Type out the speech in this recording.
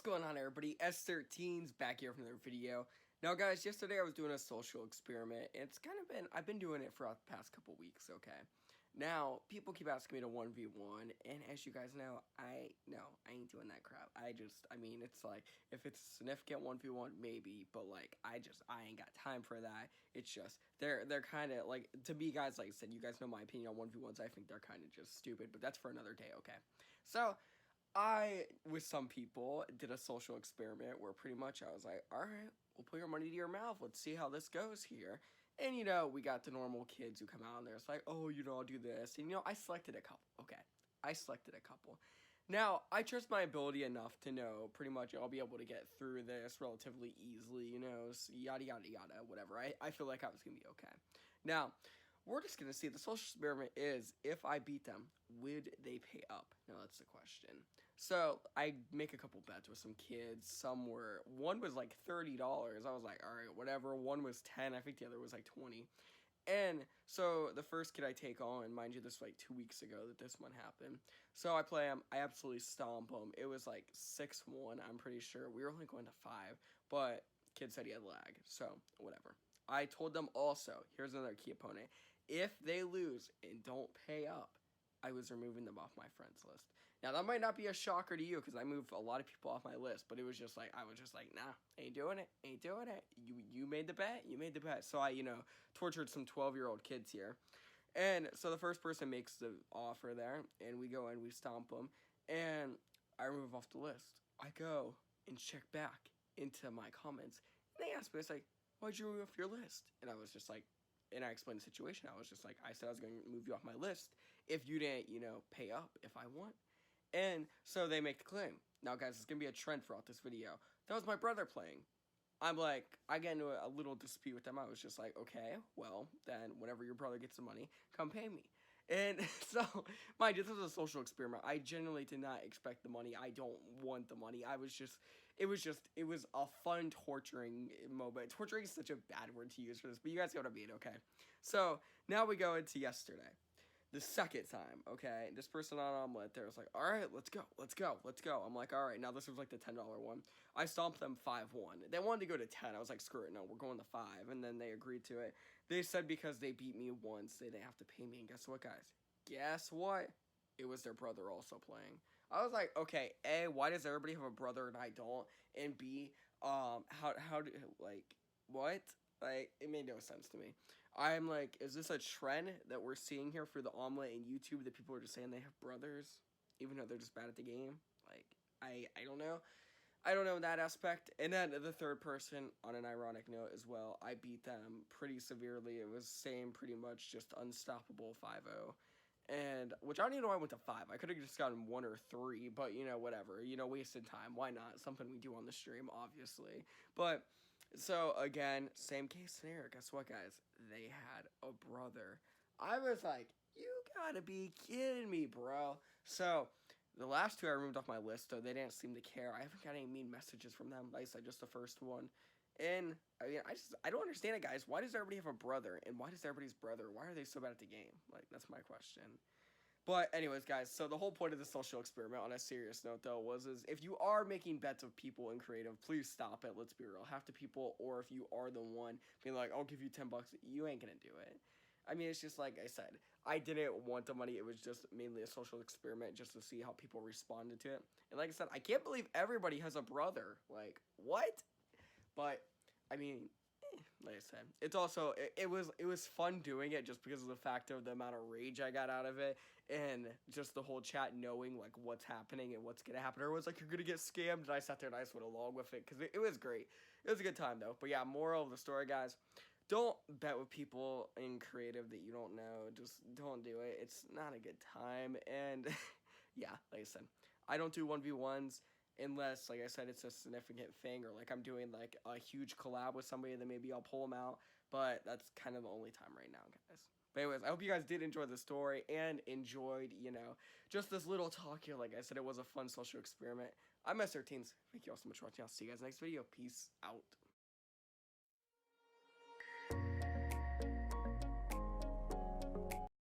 going on, everybody? Sthirteens back here from another video. Now, guys, yesterday I was doing a social experiment. I've been doing it for the past couple weeks, okay? Now, people keep asking me to 1v1, and as you guys know, I ain't doing that crap. It's like, if it's a significant 1v1, maybe, but like, I ain't got time for that. It's just, they're kind of, like, to me, guys, like I said, you guys know my opinion on 1v1s, I think they're kind of just stupid, but that's for another day, okay? So, I, with some people, did a social experiment where pretty much I was like, alright, we'll put your money to your mouth. Let's see how this goes here. And, we got the normal kids who come out and they're just like, oh, I'll do this. And, I selected a couple. Okay. I selected a couple. Now, I trust my ability enough to know pretty much I'll be able to get through this relatively easily, yada, yada, yada, whatever. I feel like I was going to be okay. Now, we're just going to see, the social experiment is, if I beat them, would they pay up? Now, that's the question. So, I make a couple bets with some kids. One was like $30. I was like, alright, whatever. One was 10. I think the other was like 20. And so, the first kid I take on, mind you, this was like 2 weeks ago that this one happened. So, I play him. I absolutely stomp him. It was like 6-1, I'm pretty sure. We were only going to 5, but kid said he had lag. So, whatever. I told them also, here's another key opponent. If they lose and don't pay up, I was removing them off my friends list. Now, that might not be a shocker to you because I moved a lot of people off my list, but it was just like, I was just like, nah, ain't doing it, ain't doing it. You made the bet, you made the bet. So I, tortured some 12-year-old kids here. And so the first person makes the offer there, and we go and we stomp them, and I remove off the list. I go and check back into my comments, and they ask me, it's like, why'd you remove off your list? And I was just like, and I explained the situation. I was just like, I said I was going to move you off my list if you didn't, pay up if I want. And so they make the claim. Now, guys, it's going to be a trend throughout this video. That was my brother playing. I'm like, I get into a little dispute with them. I was just like, okay, well, then whenever your brother gets the money, come pay me. And so, mind you, this was a social experiment. I genuinely did not expect the money. I don't want the money. It was a fun torturing moment. Torturing is such a bad word to use for this, but you guys get what I mean, okay? So, now we go into yesterday. The second time, okay, this person on Omelet there was like, alright, let's go. I'm like, alright, now this was like the $10 one. I stomped them 5-1. They wanted to go to 10. I was like, screw it, no, we're going to 5. And then they agreed to it. They said because they beat me once, they didn't have to pay me. And guess what, guys? Guess what? It was their brother also playing. I was like, okay, A, why does everybody have a brother and I don't? And B, how do, like, what? Like, it made no sense to me. I'm like, is this a trend that we're seeing here for the Omelet and YouTube that people are just saying they have brothers, even though they're just bad at the game? Like, I don't know. I don't know that aspect. And then the third person, on an ironic note as well, I beat them pretty severely. It was same pretty much just unstoppable 5-0. And, which I don't even know why I went to 5. I could have just gotten 1 or 3, but, whatever. Wasted time. Why not? Something we do on the stream, obviously. But, so, again, same case scenario. Guess what, guys? They had a brother. I was like, you gotta be kidding me, bro. So, the last 2 I removed off my list, though, they didn't seem to care. I haven't got any mean messages from them. Like I said, just the first one. And, I don't understand it, guys. Why does everybody have a brother? And why does everybody's brother? Why are they so bad at the game? Like, that's my question. But anyways, guys, so the whole point of the social experiment, on a serious note, though, is if you are making bets with people in creative, please stop it. Let's be real. Half the people, or if you are the one being like, I'll give you $10, you ain't gonna do it. It's just like I said, I didn't want the money. It was just mainly a social experiment just to see how people responded to it. And like I said, I can't believe everybody has a brother. Like, what? But, like I said, it's also, it was fun doing it just because of the fact of the amount of rage I got out of it and just the whole chat knowing, like, what's happening and what's going to happen. Everyone's like, you're going to get scammed, and I sat there and I just went along with it because it was great. It was a good time, though. But yeah, moral of the story, guys, don't bet with people in creative that you don't know. Just don't do it. It's not a good time. And, yeah, like I said, I don't do 1v1s. Unless, like I said, it's a significant thing, or like I'm doing like a huge collab with somebody, then maybe I'll pull them out. But that's kind of the only time right now, guys. But anyways, I hope you guys did enjoy the story and enjoyed, just this little talk here. Like I said, it was a fun social experiment. I'm Sthirteens. Thank you all so much for watching. I'll see you guys next video. Peace out.